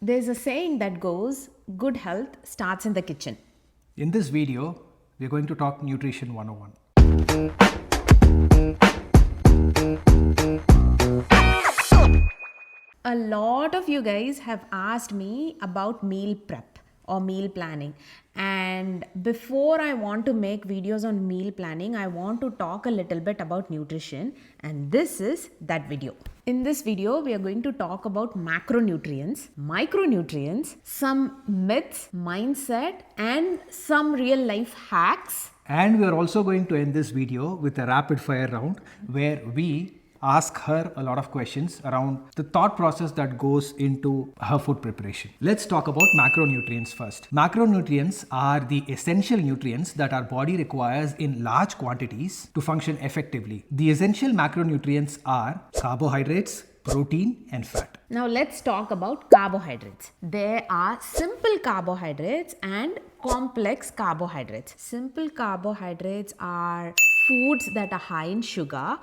There's a saying that goes, good health starts in the kitchen. In this video, we're going to talk Nutrition 101. A lot of you guys have asked me about meal prep or meal planning. And before I want to make videos on meal planning, I want to talk a little bit about nutrition. And this is that video. In this video, we are going to talk about macronutrients, micronutrients, some myths, mindset, and some real life hacks. And we're also going to end this video with a rapid fire round where we ask her a lot of questions around the thought process that goes into her food preparation. Let's talk about macronutrients first. Macronutrients are the essential nutrients that our body requires in large quantities to function effectively. The essential macronutrients are carbohydrates, protein, and fat. Now let's talk about carbohydrates. There are simple carbohydrates and complex carbohydrates. Simple carbohydrates are foods that are high in sugar.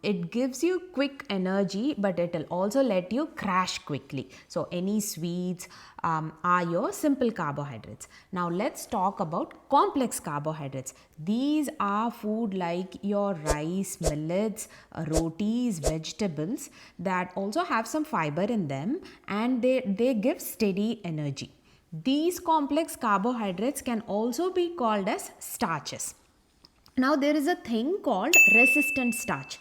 It gives you quick energy, but it will also let you crash quickly. So any sweets are your simple carbohydrates. Now let's talk about complex carbohydrates. These are food like your rice, millets, rotis, vegetables that also have some fiber in them, and they give steady energy. These complex carbohydrates can also be called as starches. Now there is a thing called resistant starch.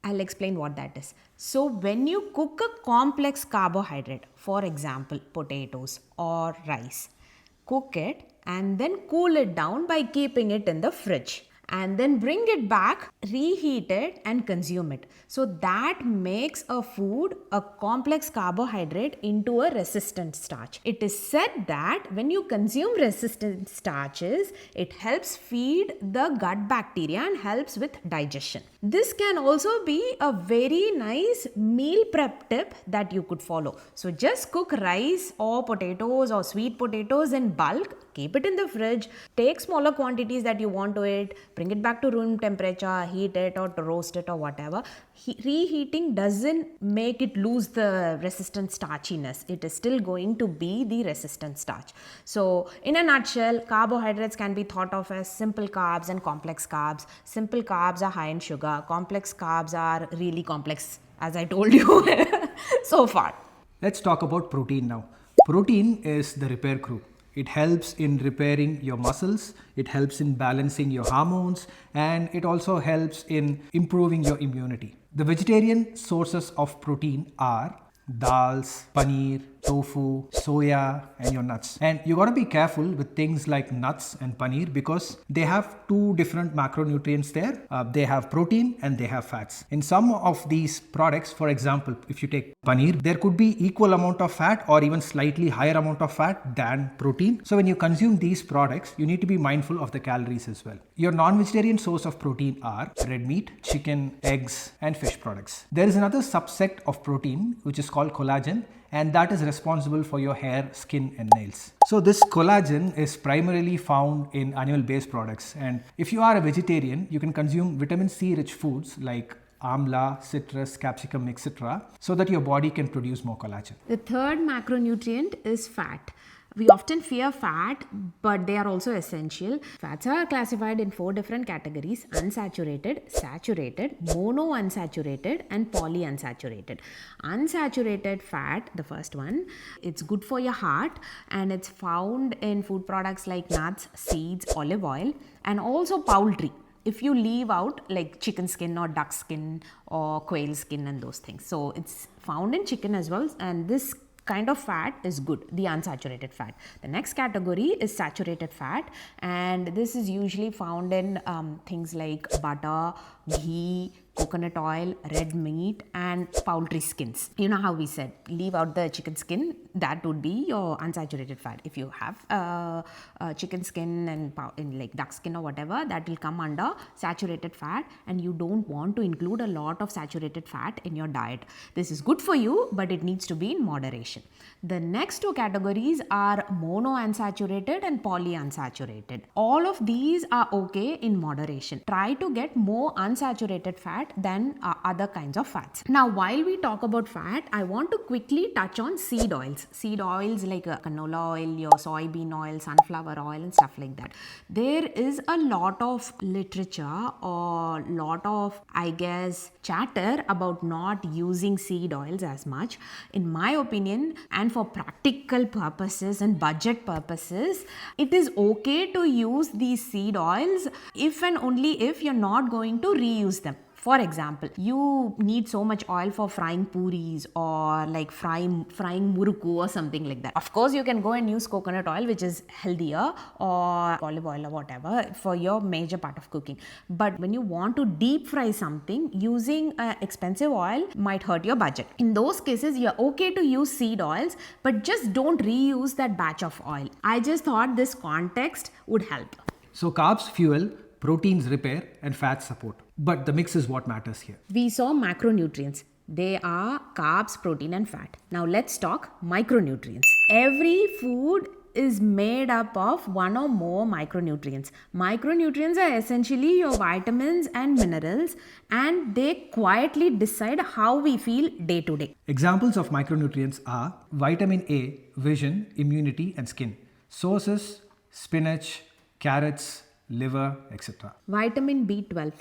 I'll explain what that is. So when you cook a complex carbohydrate, for example potatoes or rice, cook it and then cool it down by keeping it in the fridge. And then bring it back, reheat it and consume it. So that makes a food, a complex carbohydrate, into a resistant starch. It is said that when you consume resistant starches, it helps feed the gut bacteria and helps with digestion. This can also be a very nice meal prep tip that you could follow. So just cook rice or potatoes or sweet potatoes in bulk, keep it in the fridge, take smaller quantities that you want to eat, bring it back to room temperature, heat it or to roast it or whatever. Reheating doesn't make it lose the resistant starchiness. It is still going to be the resistant starch. So in a nutshell, carbohydrates can be thought of as simple carbs and complex carbs. Simple carbs are high in sugar. Complex carbs are really complex, as I told you so far. Let's talk about protein now. Protein is the repair crew. It helps in repairing your muscles, it helps in balancing your hormones, and it also helps in improving your immunity. The vegetarian sources of protein are dals, paneer, tofu, soya, and your nuts. And you got to be careful with things like nuts and paneer because they have two different macronutrients there. They have protein and they have fats. In some of these products, for example, if you take paneer, there could be equal amount of fat or even slightly higher amount of fat than protein. So when you consume these products, you need to be mindful of the calories as well. Your non-vegetarian source of protein are red meat, chicken, eggs, and fish products. There is another subset of protein which is called collagen, and that is responsible for your hair, skin, and nails. So this collagen is primarily found in animal-based products, and if you are a vegetarian, you can consume vitamin C rich foods like amla, citrus, capsicum, etc. so that your body can produce more collagen. The third macronutrient is fat. We often fear fat, but they are also essential. Fats are classified in 4 different categories: unsaturated, saturated, monounsaturated, and polyunsaturated. Unsaturated fat, the first one, it's good for your heart and it's found in food products like nuts, seeds, olive oil, and also poultry. If you leave out like chicken skin or duck skin or quail skin and those things. So it's found in chicken as well, and this kind of fat is good, the unsaturated fat. The next category is saturated fat, and this is usually found in things like butter, ghee, coconut oil, red meat, and poultry skins. You know how we said leave out the chicken skin, that would be your unsaturated fat. If you have chicken skin and like duck skin or whatever, that will come under saturated fat, and you don't want to include a lot of saturated fat in your diet. This is good for you, but it needs to be in moderation. The next 2 categories are monounsaturated and polyunsaturated. All of these are okay in moderation. Try to get more unsaturated fat fat than other kinds of fats. Now, while we talk about fat, I want to quickly touch on seed oils. Seed oils like canola oil, your soybean oil, sunflower oil and stuff like that. There is a lot of literature or lot of, I guess, chatter about not using seed oils as much. In my opinion, and for practical purposes and budget purposes, it is okay to use these seed oils if and only if you're not going to reuse them. For example, you need so much oil for frying puris or like frying muruku or something like that. Of course, you can go and use coconut oil, which is healthier, or olive oil or whatever for your major part of cooking. But when you want to deep fry something, using expensive oil might hurt your budget. In those cases, you're okay to use seed oils, but just don't reuse that batch of oil. I just thought this context would help. So carbs fuel, proteins repair, and fats support. But the mix is what matters here. We saw macronutrients. They are carbs, protein and fat. Now let's talk micronutrients. Every food is made up of one or more micronutrients. Micronutrients are essentially your vitamins and minerals, and they quietly decide how we feel day to day. Examples of micronutrients are vitamin A, vision, immunity, and skin. Sources: spinach, carrots, liver, etc. Vitamin B12,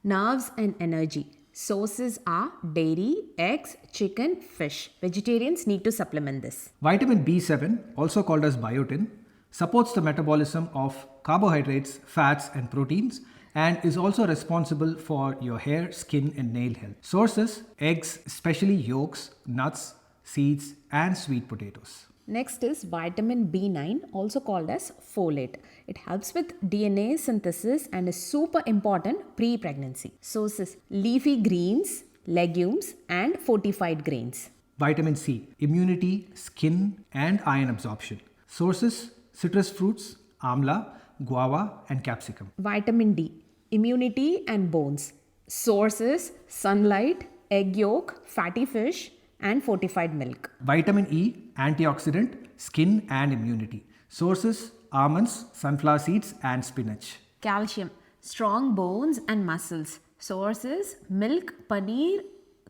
nerves and energy. Sources are dairy, eggs, chicken, fish. Vegetarians need to supplement this. Vitamin B7, also called as biotin, supports the metabolism of carbohydrates, fats, and proteins, and is also responsible for your hair, skin, and nail health. Sources: eggs, especially yolks, nuts, seeds, and sweet potatoes. Next is vitamin B9, also called as folate. It helps with DNA synthesis and is super important pre-pregnancy. Sources: leafy greens, legumes, and fortified grains. Vitamin C, immunity, skin, and iron absorption. Sources: citrus fruits, amla, guava, and capsicum. Vitamin D, immunity and bones. Sources: sunlight, egg yolk, fatty fish, and fortified milk. Vitamin E, antioxidant, skin and immunity. Sources: almonds, sunflower seeds, and spinach. Calcium, strong bones and muscles. Sources: milk, paneer,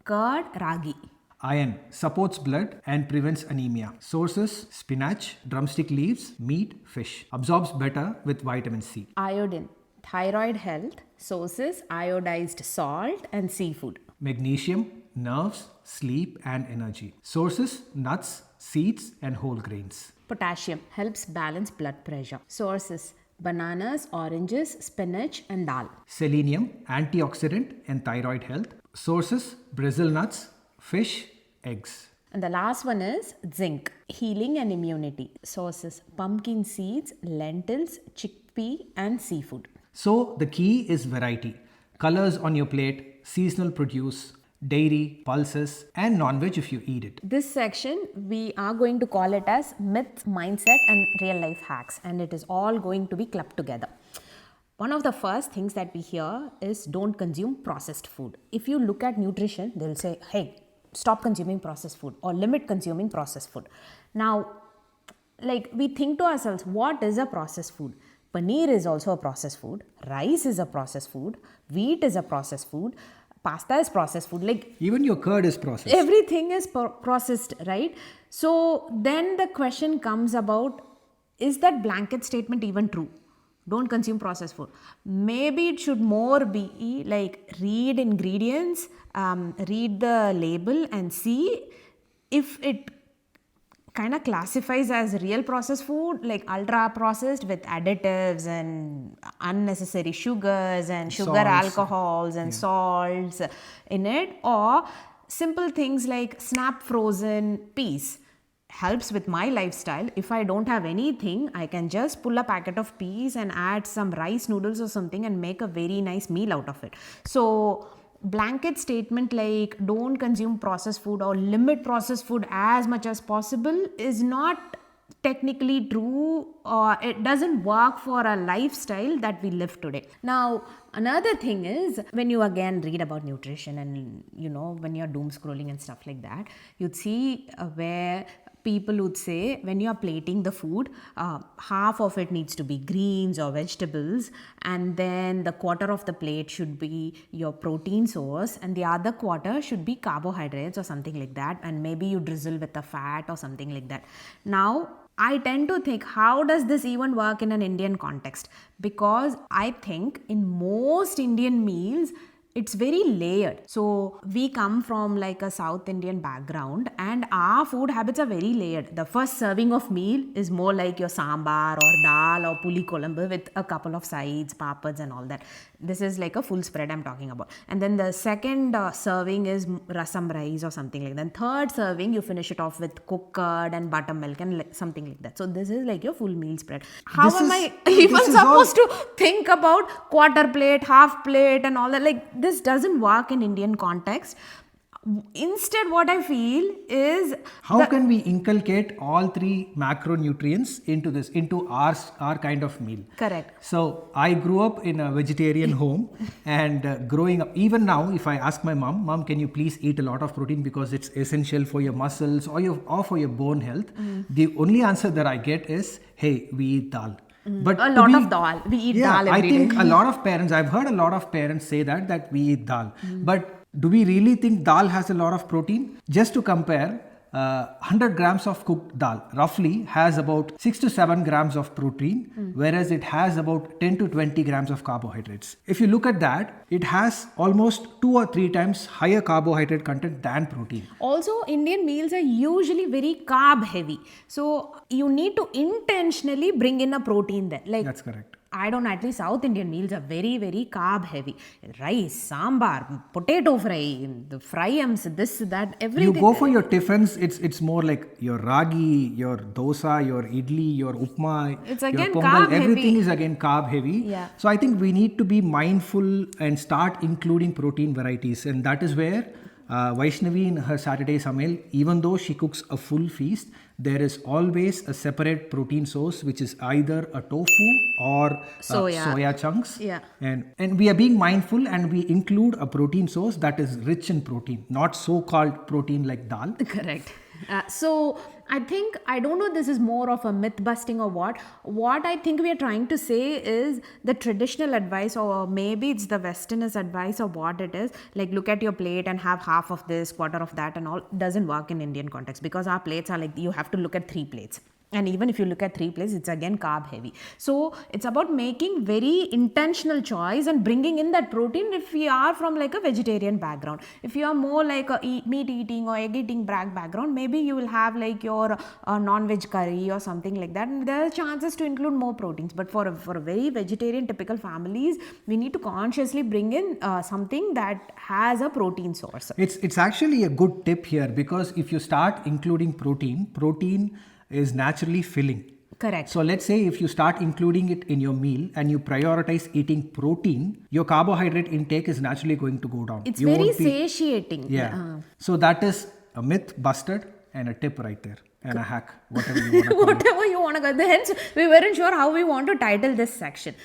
curd, ragi. Iron, supports blood and prevents anemia. Sources: spinach, drumstick leaves, meat, fish. Absorbs better with vitamin C. Iodine, thyroid health. Sources: iodized salt and seafood. Magnesium, nerves, sleep, and energy. Sources: nuts, seeds, and whole grains. Potassium, helps balance blood pressure. Sources: bananas, oranges, spinach, and dal. Selenium, antioxidant and thyroid health. Sources: Brazil nuts, fish, eggs. And the last one is zinc, healing and immunity. Sources: pumpkin seeds, lentils, chickpea, and seafood. So the key is variety. Colors on your plate, seasonal produce, dairy, pulses, and non-veg if you eat it. This section, we are going to call it as myth, mindset, and real life hacks, and it is all going to be clubbed together. One of the first things that we hear is don't consume processed food. If you look at nutrition, they'll say, hey, stop consuming processed food or limit consuming processed food. Now, like we think to ourselves, what is a processed food? Paneer is also a processed food. Rice is a processed food. Wheat is a processed food. Pasta is processed food. Like even your curd is processed. Everything is processed, right? So then the question comes about, is that blanket statement even true? Don't consume processed food. Maybe it should more be like read ingredients, read the label and see if it kind of classifies as real processed food, like ultra processed with additives and unnecessary sugars and sugar alcohols and salts in it, or simple things like snap frozen peas. Helps with my lifestyle. If I don't have anything, I can just pull a packet of peas and add some rice noodles or something and make a very nice meal out of it. So blanket statement like don't consume processed food or limit processed food as much as possible is not technically true, or it doesn't work for a lifestyle that we live today. Now, another thing is when you again read about nutrition and when you're doom scrolling and stuff like that, you'd see where people would say when you're plating the food, half of it needs to be greens or vegetables, and then the quarter of the plate should be your protein source, and the other quarter should be carbohydrates or something like that, and maybe you drizzle with a fat or something like that. Now, I tend to think, how does this even work in an Indian context? Because I think in most Indian meals, it's very layered. So we come from like a South Indian background and our food habits are very layered. The first serving of meal is more like your sambhar or dal or puli kolambu with a couple of sides, papads and all that. This is like a full spread I'm talking about. And then the second serving is rasam rice or something like that. Then third serving, you finish it off with cooked curd and buttermilk and something like that. So this is like your full meal spread. How am I even supposed to think about quarter plate, half plate and all that? Like, this doesn't work in Indian context. Instead, what I feel is, how can we inculcate all three macronutrients into our kind of meal? Correct. So I grew up in a vegetarian home, and growing up, even now, if I ask my mom, can you please eat a lot of protein because it's essential for your muscles or for your bone health? The only answer that I get is, hey, we eat dal. But a lot of dal. We eat dal every day. I think a lot of parents, I've heard a lot of parents say that we eat dal. But do we really think dal has a lot of protein? Just to compare, 100 grams of cooked dal roughly has about 6 to 7 grams of protein, whereas it has about 10 to 20 grams of carbohydrates. If you look at that, it has almost 2 or 3 times higher carbohydrate content than protein. Also, Indian meals are usually very carb heavy. So you need to intentionally bring in a protein there. Like, that's correct. I don't know, at least South Indian meals are very, very carb heavy. Rice, sambar, potato fry, the fryams, this, that, everything. You go for your tiffins, it's more like your ragi, your dosa, your idli, your upma, it's your again pongal, carb everything heavy. is again carb heavy. Yeah. So I think we need to be mindful and start including protein varieties, and that is where Vaishnavi in her Saturday Samayal, even though she cooks a full feast, there is always a separate protein source, which is either a tofu or soya chunks. Yeah. And we are being mindful, and we include a protein source that is rich in protein, not so-called protein like dal. Correct. So I think, I don't know, this is more of a myth busting or what. What I think we are trying to say is the traditional advice, or maybe it's the Westerners advice, or what it is. Like, look at your plate and have half of this, quarter of that and all. Doesn't work in Indian context, because our plates are like, you have to look at 3 plates. And even if you look at 3 plates, it's again carb heavy. So it's about making very intentional choice and bringing in that protein if you are from like a vegetarian background. If you are more like a meat eating or egg eating background, maybe you will have like your non-veg curry or something like that. And there are chances to include more proteins. But for a very vegetarian typical families, we need to consciously bring in something that has a protein source. It's actually a good tip here, because if you start including protein is naturally filling. Correct. So let's say if you start including it in your meal and you prioritize eating protein, your carbohydrate intake is naturally going to go down. It's very satiating. Yeah. So that is a myth busted and a tip right there. And a hack, whatever you want to call whatever you want to call it. Hence, we weren't sure how we want to title this section.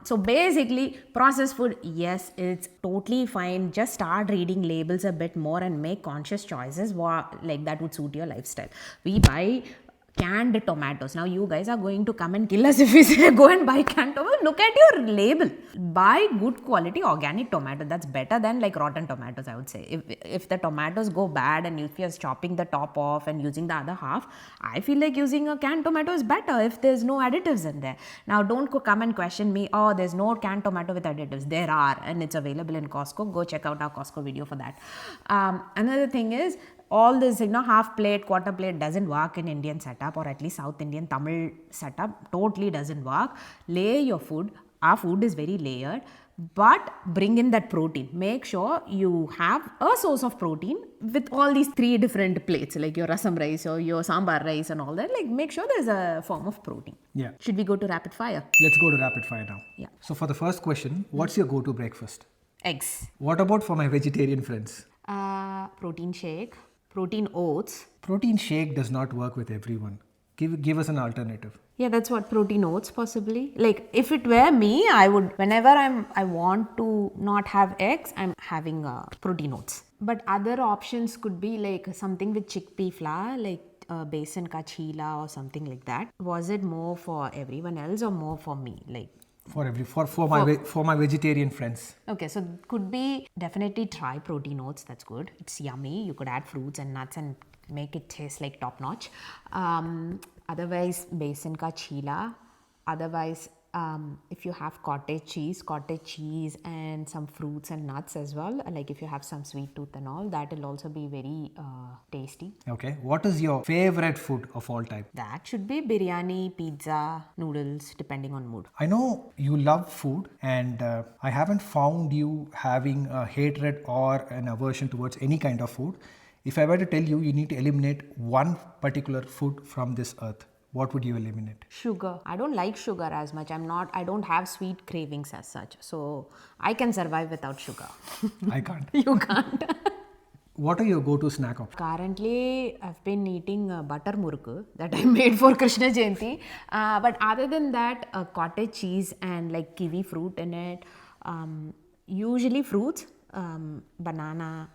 So basically, processed food, yes, it's totally fine. Just start reading labels a bit more and make conscious choices like that would suit your lifestyle. We buy canned tomatoes. Now you guys are going to come and kill us if we say go and buy canned tomatoes. Look at your label. Buy good quality organic tomato. That's better than like rotten tomatoes, I would say. If the tomatoes go bad and if you're chopping the top off and using the other half, I feel like using a canned tomato is better if there's no additives in there. Now don't come and question me, oh, there's no canned tomato with additives. There are, and it's available in Costco. Go check out our Costco video for that. Another thing is, all this, half plate, quarter plate doesn't work in Indian setup, or at least South Indian Tamil setup. Totally doesn't work. Layer your food. Our food is very layered, but bring in that protein. Make sure you have a source of protein with all these 3 different plates, like your rasam rice or your sambar rice and all that. Like, make sure there's a form of protein. Yeah. Should we go to rapid fire? Let's go to rapid fire now. Yeah. So for the first question, what's your go-to breakfast? Eggs. What about for my vegetarian friends? Protein shake. Protein oats. Protein shake does not work with everyone. Give us an alternative. Yeah, that's what, protein oats possibly. Like, if it were me, I would, whenever I want to not have eggs, I'm having protein oats. But other options could be like something with chickpea flour, like besan ka chila or something like that. Was it more for everyone else or more for me? Like For my vegetarian friends. okay, so could be definitely try protein oats. That's good. It's yummy. You could add fruits and nuts and make it taste like top notch. Otherwise, besan ka chila. Otherwise, if you have cottage cheese and some fruits and nuts as well. Like if you have some sweet tooth and all, that will also be very tasty. Okay. What is your favorite food of all time? That should be biryani, pizza, noodles, depending on mood. I know you love food, and I haven't found you having a hatred or an aversion towards any kind of food. If I were to tell you, you need to eliminate one particular food from this earth, what would you eliminate? Sugar. I don't like sugar as much. I don't have sweet cravings as such. So I can survive without sugar. I can't. You can't. What are your go-to snack options? Currently, I've been eating butter murku that I made for Krishna Jayanti. But other than that, cottage cheese and like kiwi fruit in it. Usually fruits, banana,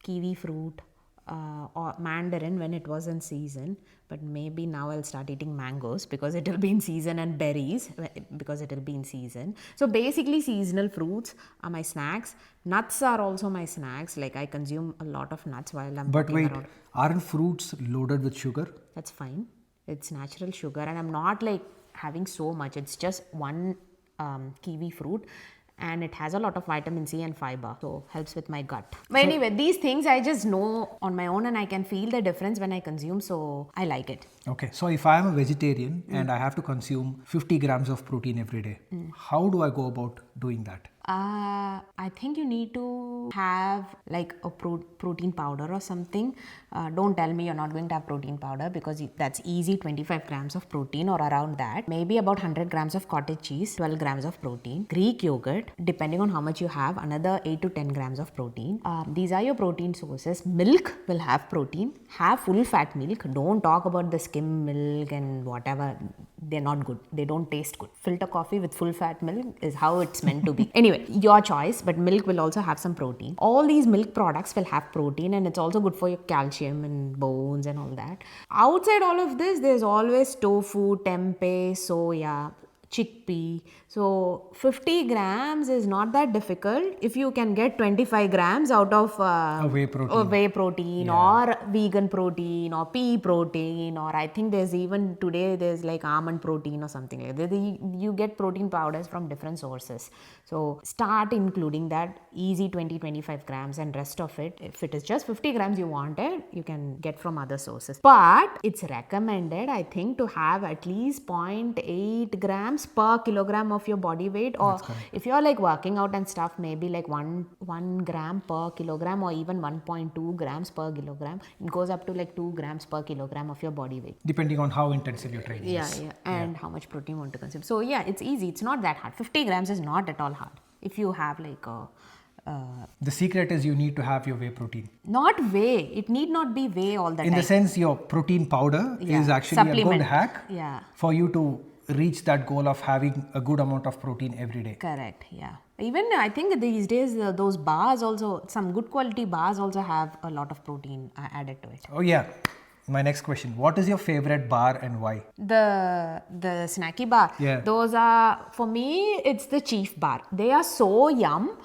kiwi fruit, or mandarin when it was in season. But maybe now I'll start eating mangoes because it will be in season, and berries because it will be in season. So basically seasonal fruits are my snacks. Nuts are also my snacks. Like I consume a lot of nuts while I'm But walking wait, around. aren't fruits loaded with sugar? That's fine. It's natural sugar and I'm not like having so much. It's just one kiwi fruit. And it has a lot of vitamin C and fiber, so helps with my gut. But anyway, these things I just know on my own and I can feel the difference when I consume, so I like it. Okay, so if I am a vegetarian and I have to consume 50 grams of protein every day, how do I go about doing that? I think you need to have like a protein powder or something. Don't tell me you're not going to have protein powder because that's easy 25 grams of protein or around that. Maybe about 100 grams of cottage cheese, 12 grams of protein. Greek yogurt, depending on how much you have, another 8 to 10 grams of protein. These are your protein sources. Milk will have protein. Have full fat milk. Don't talk about the skim milk and whatever. They're not good. They don't taste good. Filter coffee with full fat milk is how it's meant to be. Anyway, your choice, but milk will also have some protein. All these milk products will have protein and it's also good for your calcium and bones and all that. Outside all of this, there's always tofu, tempeh, soya, chickpea. So 50 grams is not that difficult if you can get 25 grams out of whey protein. Or vegan protein or pea protein, or I think there's even today there's like almond protein or something like that. You get protein powders from different sources. So start including that easy 20-25 grams, and rest of it, if it is just 50 grams you wanted, you can get from other sources. But it's recommended, I think, to have at least 0.8 grams per kilogram of your body weight, or if you're like working out and stuff, maybe like 1 gram per kilogram or even 1.2 grams per kilogram. It goes up to like 2 grams per kilogram of your body weight. Depending on how intensive your training is. And how much protein you want to consume. So yeah, it's easy. It's not that hard. 50 grams is not at all hard. If you have like the secret is you need to have your whey protein. Not whey. It need not be whey all the time. In the sense, your protein powder is actually Supplement. a good hack Yeah. for you to reach that goal of having a good amount of protein every day. Correct, yeah. Even I think these days those bars also, some good quality bars also have a lot of protein added to it. Oh yeah. My next question. What is your favorite bar and why? The snacky bar. Yeah. Those are, for me, it's the Chief bar. They are so yum.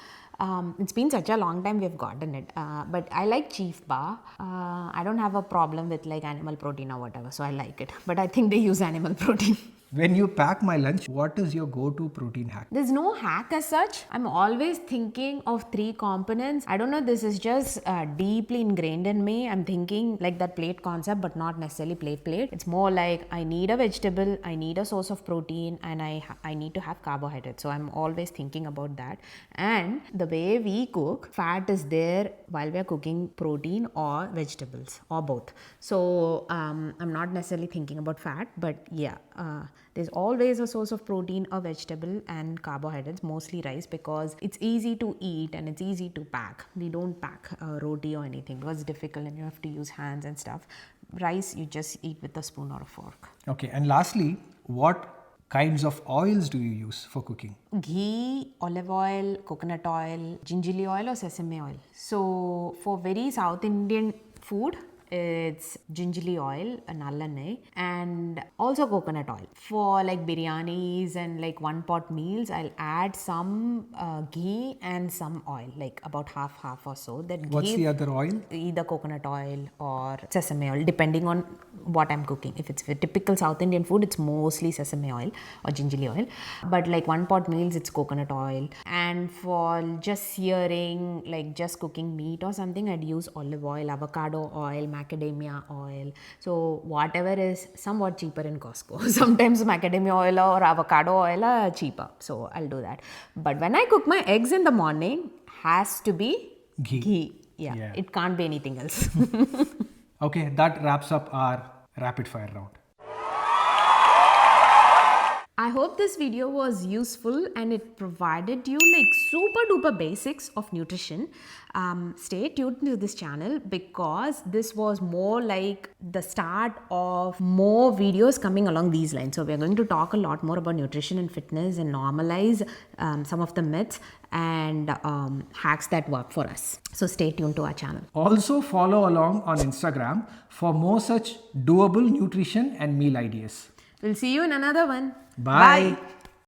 It's been such a long time we've gotten it. But I like Chief bar. I don't have a problem with like animal protein or whatever, so I like it. But I think they use animal protein. When you pack my lunch, what is your go-to protein hack? There's no hack as such. I'm always thinking of 3 components. I don't know, this is just deeply ingrained in me. I'm thinking like that plate concept, but not necessarily plate. It's more like I need a vegetable, I need a source of protein, and I need to have carbohydrates. So I'm always thinking about that. And the way we cook, fat is there while we're cooking protein or vegetables or both. So I'm not necessarily thinking about fat, but yeah. There's always a source of protein, a vegetable, and carbohydrates, mostly rice, because it's easy to eat and it's easy to pack. We don't pack roti or anything because it's difficult and you have to use hands and stuff. Rice, you just eat with a spoon or a fork. Okay, and lastly, what kinds of oils do you use for cooking? Ghee, olive oil, coconut oil, gingerly oil or sesame oil. So for very South Indian food, it's gingerly oil, nallanai, and also coconut oil. For like biryanis and like one pot meals, I'll add some ghee and some oil, like about half or so. That What's ghee, the other oil? either coconut oil or sesame oil, depending on what I'm cooking. If it's a typical South Indian food, it's mostly sesame oil or gingerly oil. But like one pot meals, it's coconut oil. And for just searing, like just cooking meat or something, I'd use olive oil, avocado oil, macadamia oil. So whatever is somewhat cheaper in Costco. Sometimes macadamia oil or avocado oil are cheaper. So I'll do that. But when I cook my eggs in the morning, has to be ghee. Yeah, it can't be anything else. Okay, that wraps up our rapid fire round. I hope this video was useful and it provided you like super duper basics of nutrition. Stay tuned to this channel because this was more like the start of more videos coming along these lines. So we're going to talk a lot more about nutrition and fitness and normalize some of the myths and hacks that work for us. So stay tuned to our channel. Also follow along on Instagram for more such doable nutrition and meal ideas. We'll see you in another one. Bye.